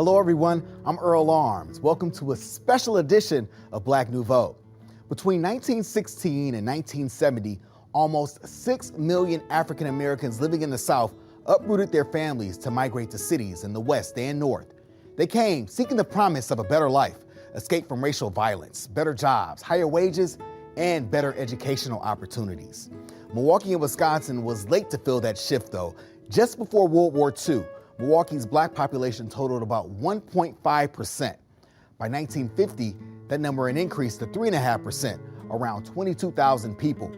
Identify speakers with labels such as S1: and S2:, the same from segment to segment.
S1: Hello everyone, I'm Earl Arms. Welcome to a special edition of Black Nouveau. Between 1916 and 1970, almost 6 million African Americans living in the South uprooted their families to migrate to cities in the West and North. They came seeking the promise of a better life, escape from racial violence, better jobs, higher wages, and better educational opportunities. Milwaukee and Wisconsin was late to fill that shift though. Just before World War II, Milwaukee's black population totaled about 1.5%. By 1950, that number had increased to 3.5%, around 22,000 people.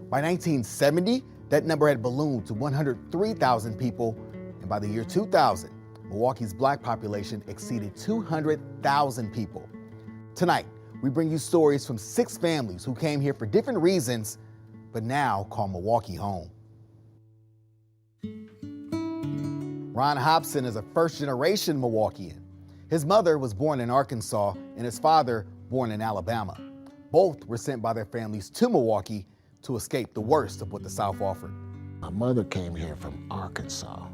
S1: By 1970, that number had ballooned to 103,000 people, and by the year 2000, Milwaukee's black population exceeded 200,000 people. Tonight, we bring you stories from 6 families who came here for different reasons, but now call Milwaukee home. Ron Hobson is a first-generation Milwaukeean. His mother was born in Arkansas and his father born in Alabama. Both were sent by their families to Milwaukee to escape the worst of what the South offered.
S2: My mother came here from Arkansas,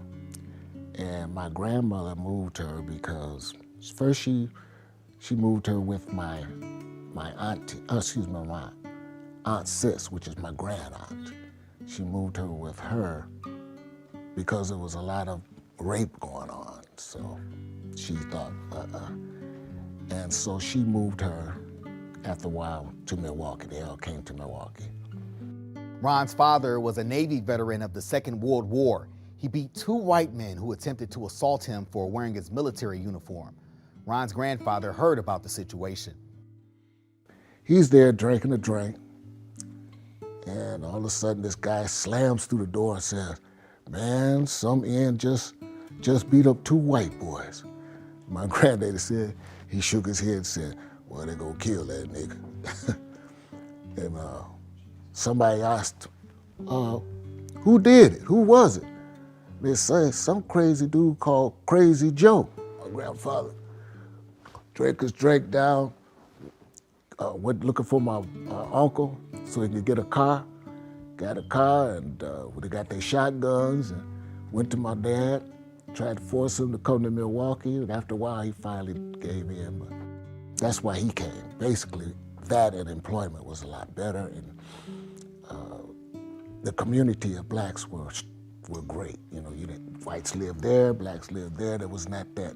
S2: and my grandmother moved her because first she moved her with my aunt Sis, which is my grand aunt. She moved her with her because there was a lot of rape going on, so she thought, And so she moved her after a while to Milwaukee. They all came to Milwaukee.
S1: Ron's father was a Navy veteran of the Second World War. He beat 2 white men who attempted to assault him for wearing his military uniform. Ron's grandfather heard about the situation.
S2: He's there drinking a drink, and all of a sudden this guy slams through the door and says, "Man, some end just beat up 2 white boys." My granddaddy said, he shook his head and said, "Well, they gonna kill that nigga." And somebody asked, who did it? Who was it? They say some crazy dude called Crazy Joe. My grandfather drank his drink down, went looking for my uncle so he could get a car. Got a car, and they got their shotguns and went to my dad, tried to force him to come to Milwaukee, and after a while he finally gave in. But that's why he came. Basically, that and employment was a lot better, and the community of blacks were great. You know, whites lived there, blacks lived there. There was not that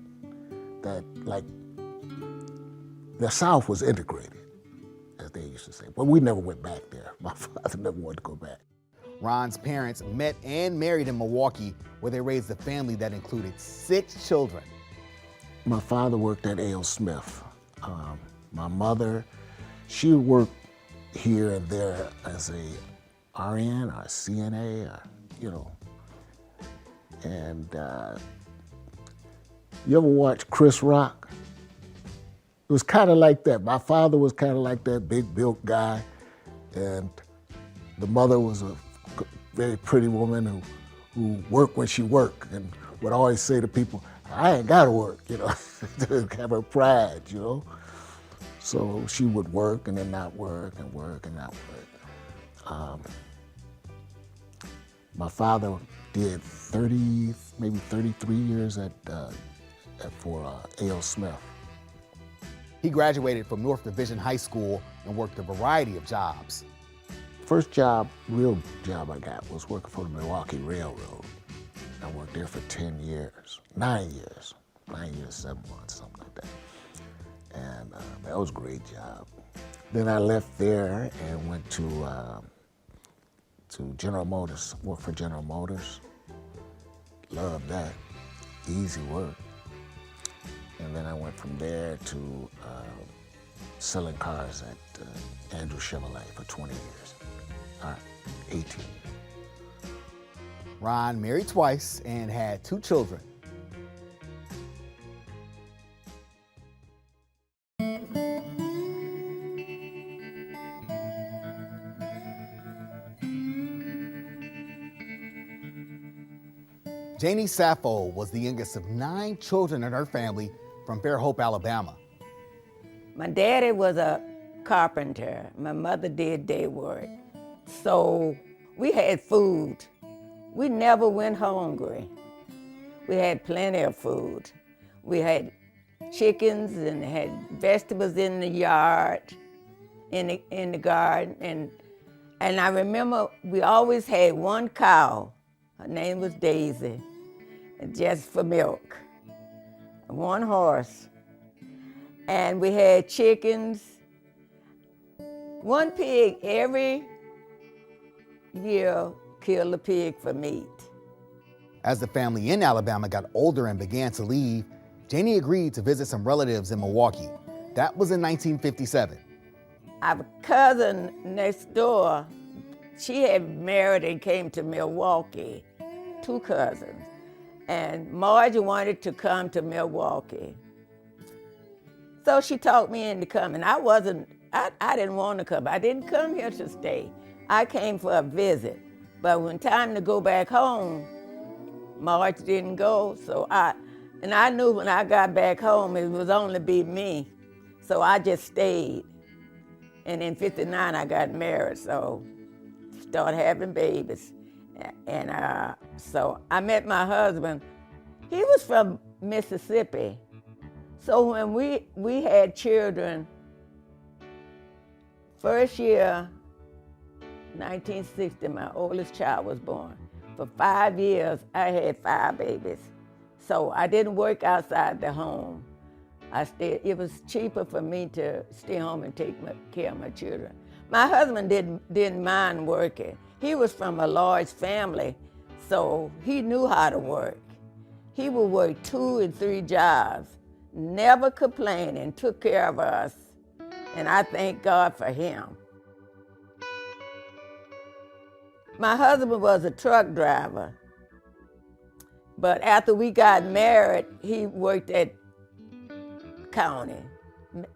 S2: like, the South was integrated, as they used to say. But we never went back there. My father never wanted to go back.
S1: Ron's parents met and married in Milwaukee, where they raised a family that included 6 children.
S2: My father worked at A.L. Smith. My mother, she worked here and there as a RN or CNA, or, you know. And you ever watch Chris Rock? It was kind of like that. My father was kind of like that big built guy, and the mother was a very pretty woman who worked when she worked and would always say to people, "I ain't gotta work," you know, to have her pride, you know. So she would work and then not work and work and not work. My father did 30, maybe 33 years for A.L. Smith.
S1: He graduated from North Division High School and worked a variety of jobs.
S2: First real job I got was working for the Milwaukee Railroad. I worked there for 9 years, 7 months, something like that. And that was a great job. Then I left there and went to General Motors, worked for General Motors. Loved that, easy work. And then I went from there to selling cars at Andrew Chevrolet for 20 years. 18.
S1: Ron married twice and had 2 children. Janie Sappho was the youngest of 9 children in her family from Fairhope, Alabama.
S3: My daddy was a carpenter. My mother did day work. So we had food. We never went hungry. We had plenty of food. We had chickens and had vegetables in the yard, in the garden. And I remember we always had one cow. Her name was Daisy, just for milk. One horse. And we had chickens. One pig every year killed a pig for meat.
S1: As the family in Alabama got older and began to leave, Janie agreed to visit some relatives in Milwaukee. That was in 1957.
S3: Our cousin next door, she had married and came to Milwaukee, 2 cousins. And Margie wanted to come to Milwaukee. So she talked me into coming. I didn't want to come. I didn't come here to stay. I came for a visit. But when time to go back home, Marge didn't go. And I knew when I got back home, it was only be me. So I just stayed. And in '59, I got married, so started having babies. And so I met my husband. He was from Mississippi. So when we had children, first year, 1960, my oldest child was born. For 5 years, I had 5 babies. So I didn't work outside the home. It was cheaper for me to stay home and take care of my children. My husband didn't mind working. He was from a large family, so he knew how to work. He would work 2 and 3 jobs, never complaining, took care of us, and I thank God for him. My husband was a truck driver, but after we got married, he worked at county,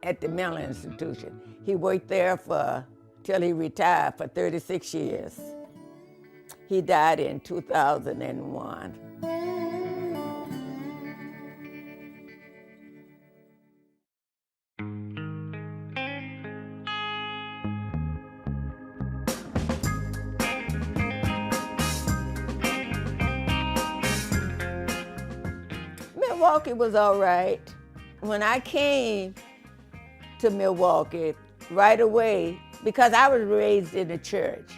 S3: at the mental institution. He worked there till he retired for 36 years. He died in 2001. Milwaukee was all right. When I came to Milwaukee right away, because I was raised in the church,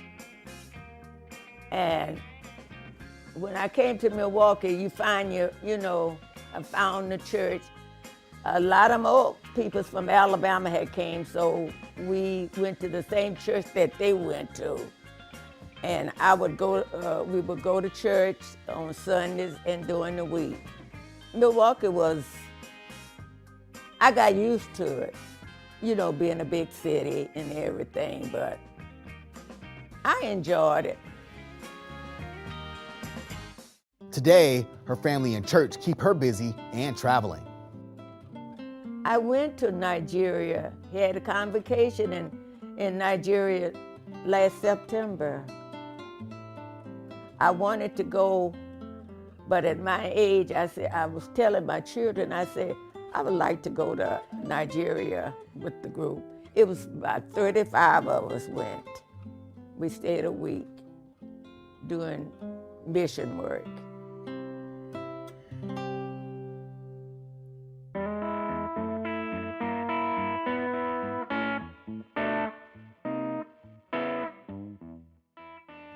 S3: and when I came to Milwaukee, you find I found the church. A lot of old people from Alabama had came, so we went to the same church that they went to. And we would go to church on Sundays and during the week. Milwaukee I got used to it, being a big city and everything, but I enjoyed it.
S1: Today, her family and church keep her busy and traveling.
S3: I went to Nigeria, had a convocation in Nigeria last September. I wanted to go, but at my age, I was telling my children, I said, I would like to go to Nigeria with the group. It was about 35 of us went. We stayed a week doing mission work.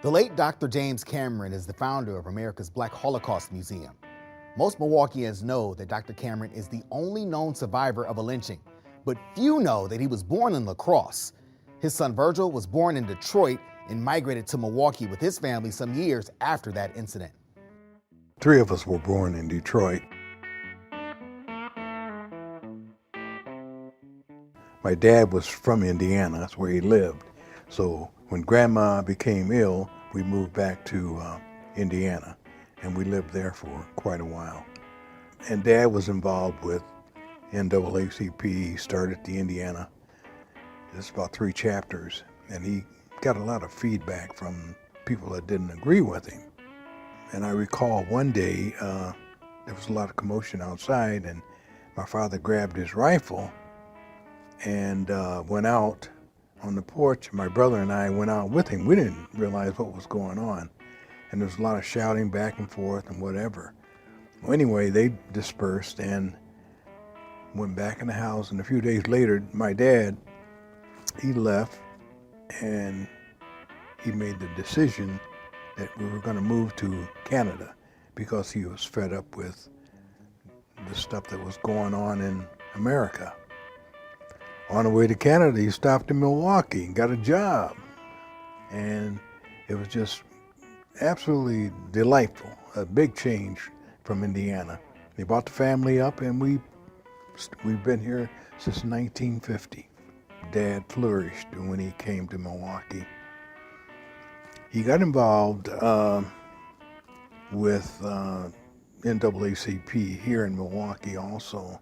S1: The late Dr. James Cameron is the founder of America's Black Holocaust Museum. Most Milwaukeeans know that Dr. Cameron is the only known survivor of a lynching, but few know that he was born in La Crosse. His son Virgil was born in Detroit and migrated to Milwaukee with his family some years after that incident.
S4: 3 of us were born in Detroit. My dad was from Indiana, that's where he lived. So when Grandma became ill, we moved back to Indiana, and we lived there for quite a while. And Dad was involved with NAACP. He started the Indiana. It's about 3 chapters, and he got a lot of feedback from people that didn't agree with him. And I recall one day, there was a lot of commotion outside, and my father grabbed his rifle and went out on the porch. My brother and I went out with him. We didn't realize what was going on. And there was a lot of shouting back and forth and whatever. Well, anyway, they dispersed, and went back in the house, and a few days later, my dad, he left, and he made the decision that we were going to move to Canada because he was fed up with the stuff that was going on in America. On the way to Canada, he stopped in Milwaukee and got a job. And it was just absolutely delightful, a big change from Indiana. They brought the family up, and we've been here since 1950. Dad flourished when he came to Milwaukee. He got involved with NAACP here in Milwaukee also.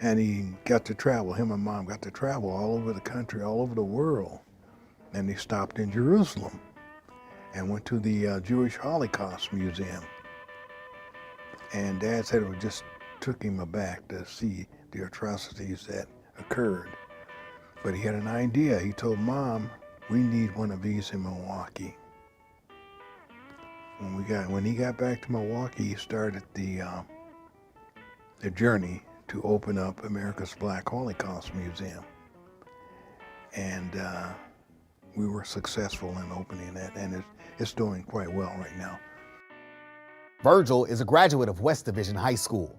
S4: And he got to travel, him and Mom got to travel all over the country, all over the world. And they stopped in Jerusalem and went to the Jewish Holocaust Museum. And Dad said it just took him aback to see the atrocities that occurred. But he had an idea. He told Mom, we need one of these in Milwaukee. When he got back to Milwaukee, he started the journey to open up America's Black Holocaust Museum. And we were successful in opening that, and it's doing quite well right now.
S1: Virgil is a graduate of West Division High School.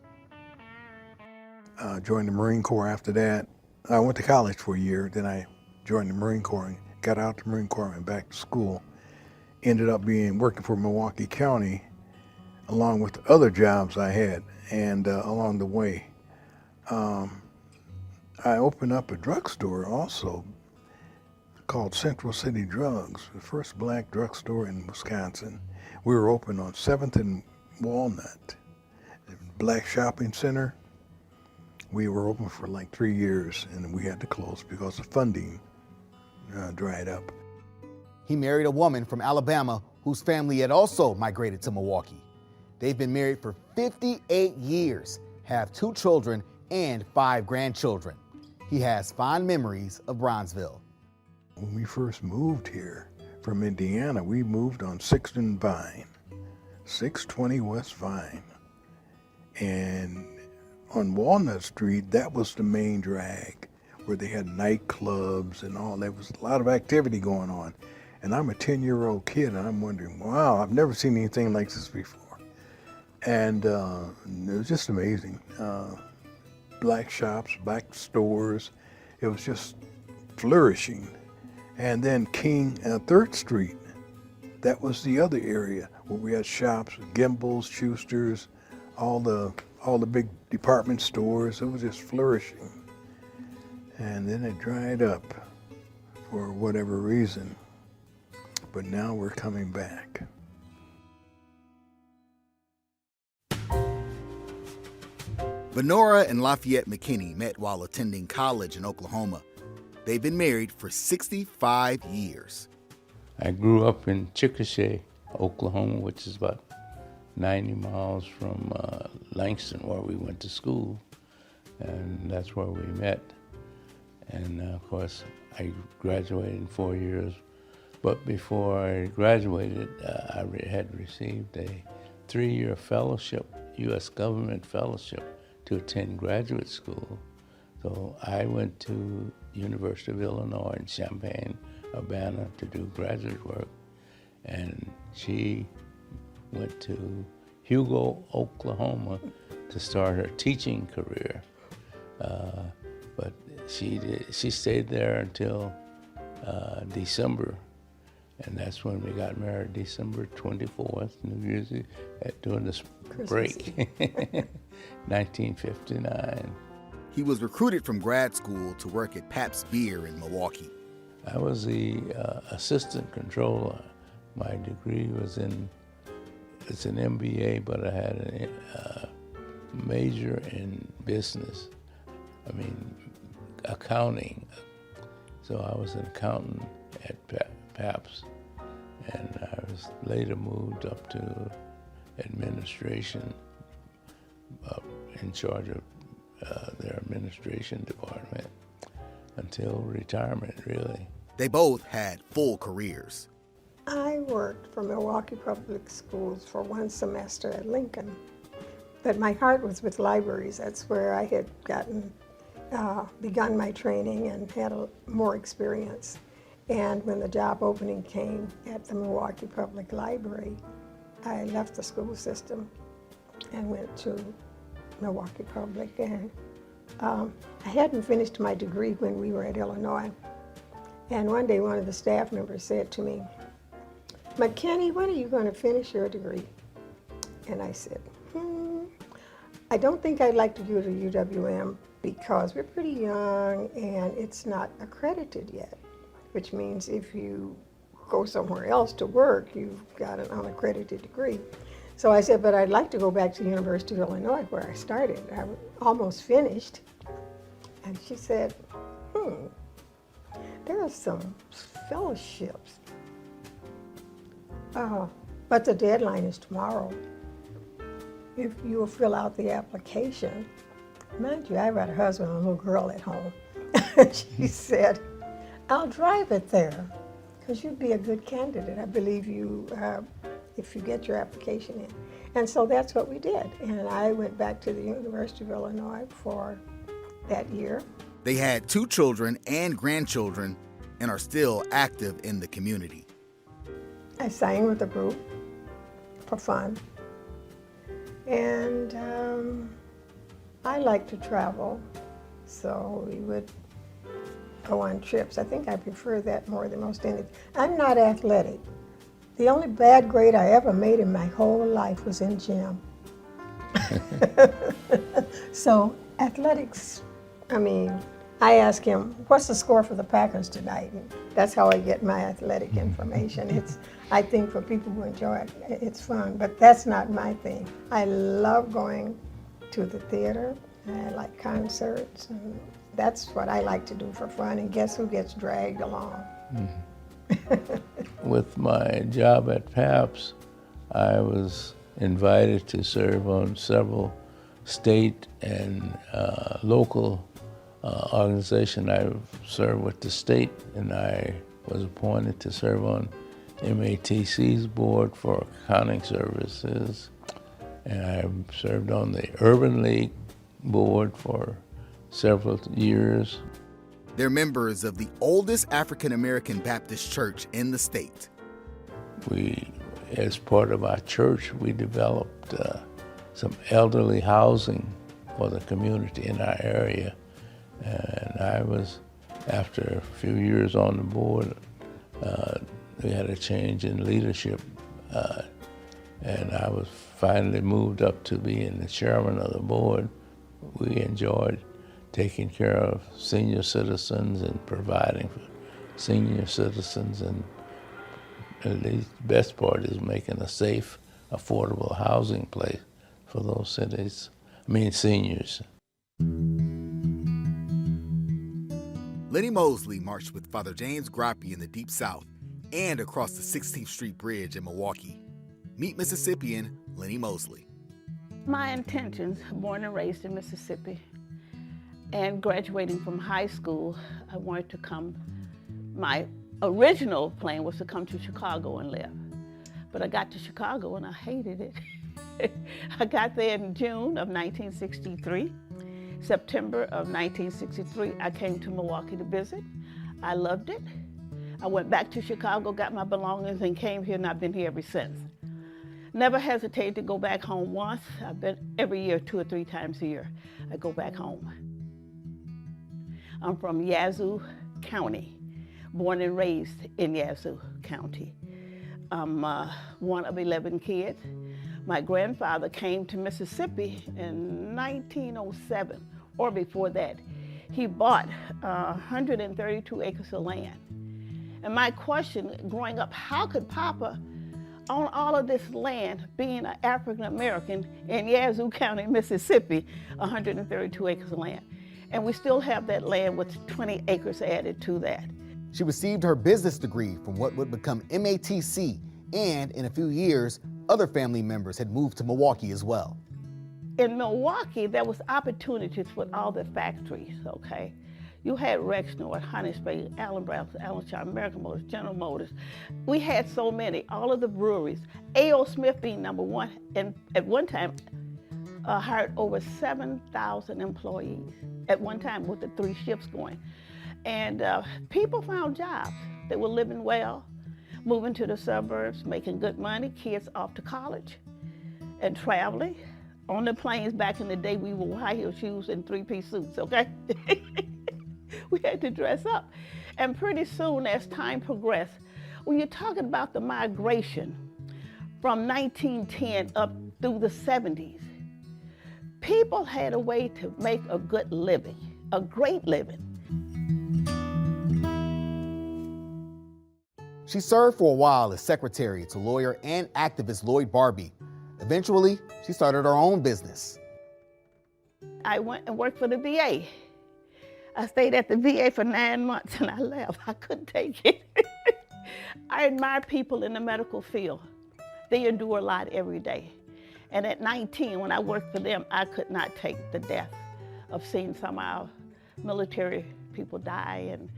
S4: Joined the Marine Corps after that. I went to college for a year, then I joined the Marine Corps and got out the Marine Corps and went back to school. Ended up working for Milwaukee County along with other jobs I had, and along the way I opened up a drugstore also called Central City Drugs, the first black drugstore in Wisconsin. We were open on 7th and Walnut, black shopping center. We were open for like 3 years, and we had to close because the funding dried up.
S1: He married a woman from Alabama whose family had also migrated to Milwaukee. They've been married for 58 years, have 2 children and 5 grandchildren. He has fond memories of Bronzeville.
S4: When we first moved here from Indiana, we moved on 6th and Vine, 620 West Vine. And on Walnut Street, that was the main drag, where they had nightclubs and all. There was a lot of activity going on. And I'm a 10-year-old kid, and I'm wondering, wow, I've never seen anything like this before. And it was just amazing. Black shops, black stores, it was just flourishing. And then 3rd Street, that was the other area where we had shops, Gimbel's, Schuster's, all the big department stores. It was just flourishing. And then it dried up for whatever reason. But now we're coming back.
S1: Benora and Lafayette McKinney met while attending college in Oklahoma. They've been married for 65 years.
S5: I grew up in Chickasha, Oklahoma, which is about 90 miles from Langston, where we went to school, and that's where we met. And of course, I graduated in 4 years, but before I graduated, I had received a 3-year fellowship, U.S. government fellowship, to attend graduate school. So I went to University of Illinois in Champaign-Urbana to do graduate work, and she went to Hugo, Oklahoma to start her teaching career. But she stayed there until December, and that's when we got married, December 24th, New Year's Eve, during this break, 1959.
S1: He was recruited from grad school to work at Pabst Beer in Milwaukee.
S5: I was the assistant controller. My degree was it's an MBA, but I had a major in business. I mean, accounting. So I was an accountant at Pabst, and I was later moved up to administration, in charge of their administration department until retirement, really.
S1: They both had full careers.
S6: I worked for Milwaukee Public Schools for 1 semester at Lincoln. But my heart was with libraries. That's where I had begun my training and had more experience. And when the job opening came at the Milwaukee Public Library, I left the school system and went to Milwaukee Public. And I hadn't finished my degree when we were at Illinois. And one day one of the staff members said to me, "McKinney, when are you going to finish your degree?" And I said, I don't think I'd like to go to UWM because we're pretty young and it's not accredited yet, which means if you go somewhere else to work, you've got an unaccredited degree. So I said, but I'd like to go back to the University of Illinois where I started. I was almost finished. And she said, there are some fellowships. But the deadline is tomorrow. If you will fill out the application. Mind you, I've got a husband and a little girl at home. She said, I'll drive it there because you'd be a good candidate. I believe you, if you get your application in. And so that's what we did. And I went back to the University of Illinois for that year.
S1: They had 2 children and grandchildren and are still active in the community.
S6: I sang with the group for fun. And I like to travel, so we would go on trips. I think I prefer that more than most anything. I'm not athletic. The only bad grade I ever made in my whole life was in gym. So athletics, I mean, I ask him, what's the score for the Packers tonight? And that's how I get my athletic information. I think for people who enjoy it, it's fun, but that's not my thing. I love going to the theater, and I like concerts, and that's what I like to do for fun, and guess who gets dragged along?
S5: With my job at PAPS, I was invited to serve on several state and local organizations. I served with the state, and I was appointed to serve on MATC's board for accounting services, and I served on the Urban League board for several years.
S1: They're members of the oldest African American Baptist church in the state.
S5: We, as part of our church, we developed some elderly housing for the community in our area. And I was, after a few years on the board, we had a change in leadership, and I was finally moved up to being the chairman of the board. We enjoyed taking care of senior citizens and providing for senior citizens, and the best part is making a safe, affordable housing place for those seniors.
S1: Lenny Mosley marched with Father James Grappy in the Deep South and across the 16th Street Bridge in Milwaukee. Meet Mississippian Lenny Mosley.
S7: My intentions, born and raised in Mississippi, and graduating from high school, I wanted to come. My original plan was to come to Chicago and live. But I got to Chicago and I hated it. I got there in June of 1963. September of 1963, I came to Milwaukee to visit. I loved it. I went back to Chicago, got my belongings, and came here, and I've been here ever since. Never hesitated to go back home once. I've been every year, 2 or 3 times a year, I go back home. I'm from Yazoo County, born and raised in Yazoo County. I'm one of 11 kids. My grandfather came to Mississippi in 1907, or before that. He bought 132 acres of land. And my question growing up, how could Papa own all of this land, being an African American in Yazoo County, Mississippi, 132 acres of land? And we still have that land with 20 acres added to that.
S1: She received her business degree from what would become MATC, and in a few years, other family members had moved to Milwaukee as well.
S7: In Milwaukee, there was opportunities with all the factories, okay? You had Rexnord, Honey Spade, Allen Brown, Allen Sharp, American Motors, General Motors. We had so many, all of the breweries. A.O. Smith being number one, and at one time, hired over 7,000 employees at one time with the 3 shifts going. And people found jobs. They were living well, moving to the suburbs, making good money, kids off to college and traveling. On the planes back in the day, we wore high heel shoes and 3-piece suits, okay? We had to dress up. And pretty soon, as time progressed, when you're talking about the migration from 1910 up through the 70s, people had a way to make a good living, a great living.
S1: She served for a while as secretary to lawyer and activist Lloyd Barbie. Eventually, she started her own business.
S7: I went and worked for the VA. I stayed at the VA for 9 months and I left. I couldn't take it. I admire people in the medical field. They endure a lot every day. And at 19, when I worked for them, I could not take the death of seeing some of our military people die and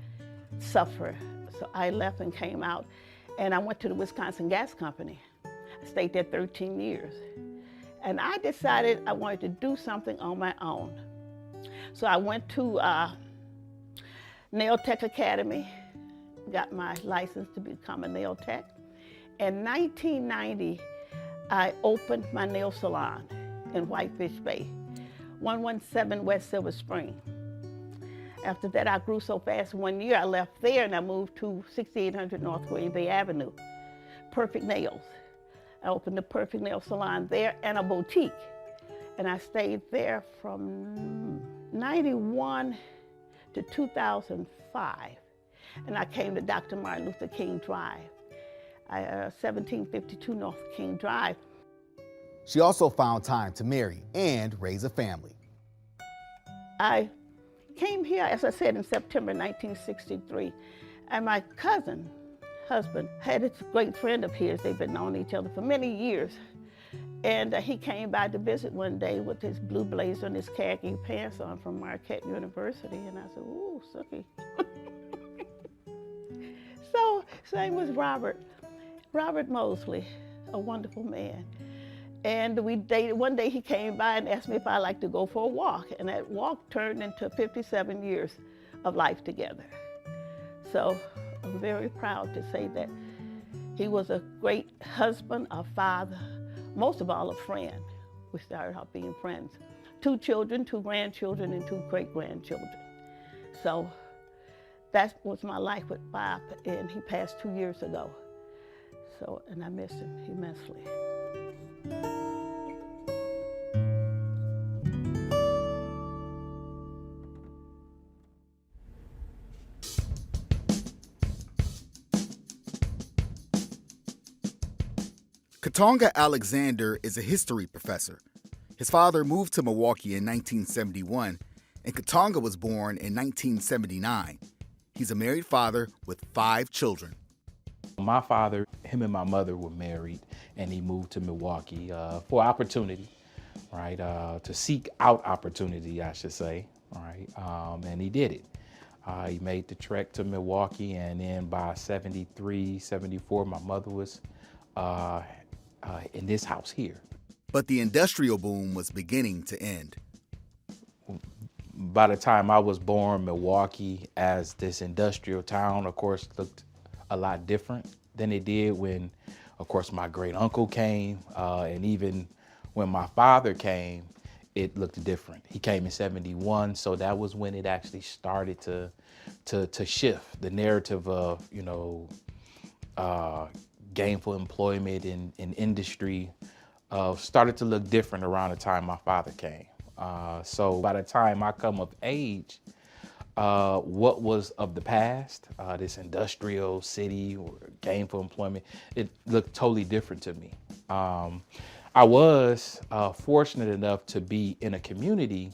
S7: suffer. So I left and came out, and I went to the Wisconsin Gas Company. I stayed there 13 years. And I decided I wanted to do something on my own. So I went to Nail Tech Academy, got my license to become a nail tech. In 1990, I opened my nail salon in Whitefish Bay, 117 West Silver Spring. After that, I grew so fast, 1 year I left there and I moved to 6800 North Green Bay Avenue, Perfect Nails. I opened a Perfect Nail salon there and a boutique. And I stayed there from 91 to 2005. And I came to Dr. Martin Luther King Drive, 1752 North King Drive.
S1: She also found time to marry and raise a family.
S7: I came here, as I said, in September 1963, and my cousin, husband, had a great friend of his. They've been knowing each other for many years. And he came by to visit one day with his blue blazer and his khaki pants on from Marquette University. And I said, ooh, Sookie. So, same with Robert Mosley, a wonderful man. And we dated. One day he came by and asked me if I'd like to go for a walk. And that walk turned into 57 years of life together. So I'm very proud to say that he was a great husband, a father, most of all a friend. We started out being friends. 2 children, 2 grandchildren, and 2 great-grandchildren. So that was my life with Bob, and he passed 2 years ago. So, and I miss him immensely.
S1: Katonga Alexander is a history professor. His father moved to Milwaukee in 1971, and Katonga was born in 1979. He's a married father with 5 children.
S8: My father, him and my mother were married, and he moved to Milwaukee for opportunity, right? To seek out opportunity, I should say, right? And he did it. He made the trek to Milwaukee, and then by 73, 74, my mother was in this house here.
S1: But the industrial boom was beginning to end.
S8: By the time I was born, Milwaukee, as this industrial town, of course, looked a lot different than it did when, of course, my great uncle came, and even when my father came, it looked different. He came in 71, so that was when it actually started to shift. The narrative of, gainful employment in industry started to look different around the time my father came. So by the time I come of age, what was of the past, this industrial city or gainful employment, it looked totally different to me. I was fortunate enough to be in a community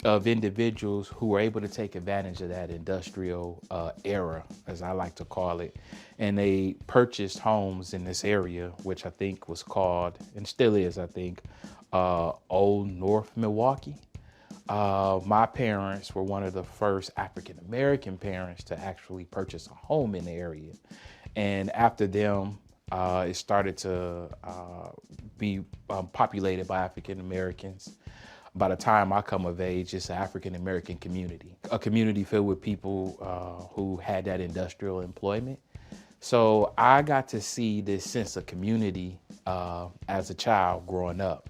S8: of individuals who were able to take advantage of that industrial era, as I like to call it. And they purchased homes in this area, which I think was called, and still is, I think, Old North Milwaukee. My parents were one of the first African-American parents to actually purchase a home in the area. And after them, It started to be populated by African Americans. By the time I come of age, it's an African American community, a community filled with people who had that industrial employment. So I got to see this sense of community as a child growing up.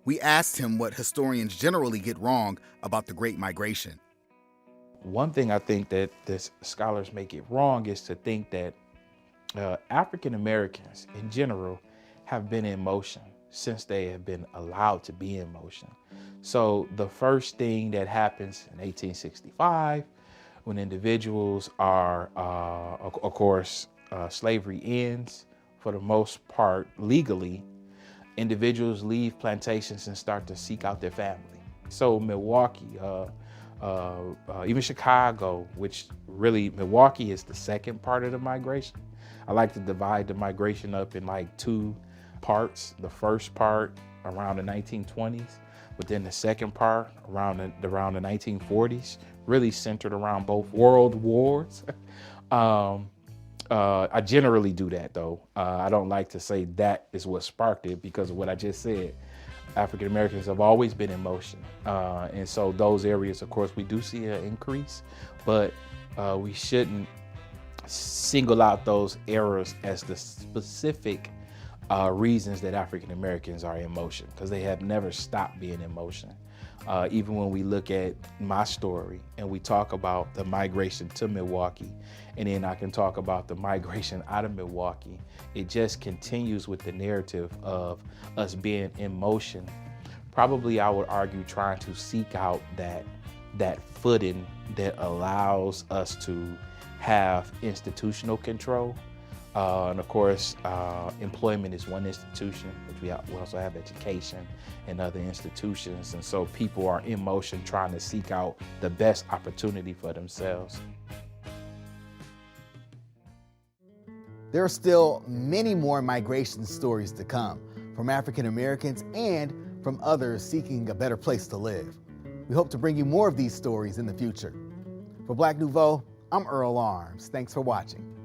S1: We asked him what historians generally get wrong about the Great Migration.
S8: One thing I think that the scholars make it wrong is to think that African Americans in general have been in motion since they have been allowed to be in motion. So the first thing that happens in 1865, when individuals are, of course, slavery ends for the most part legally, individuals leave plantations and start to seek out their family. So Milwaukee, even Chicago, which really Milwaukee is the second part of the migration. I like to divide the migration up in like two parts. The first part around the 1920s, but then the second part around the 1940s, really centered around both world wars. I generally do that though. I don't like to say that is what sparked it because of what I just said. African Americans have always been in motion. And so those areas, of course, we do see an increase, but we shouldn't single out those eras as the specific reasons that African Americans are in motion, because they have never stopped being in motion. Even when we look at my story and we talk about the migration to Milwaukee, and then I can talk about the migration out of Milwaukee, it just continues with the narrative of us being in motion. Probably I would argue trying to seek out that footing that allows us to have institutional control. And of course, employment is one institution, but we also have education and other institutions. And so people are in motion trying to seek out the best opportunity for themselves.
S1: There are still many more migration stories to come from African Americans and from others seeking a better place to live. We hope to bring you more of these stories in the future. For Black Nouveau, I'm Earl Arms. Thanks for watching.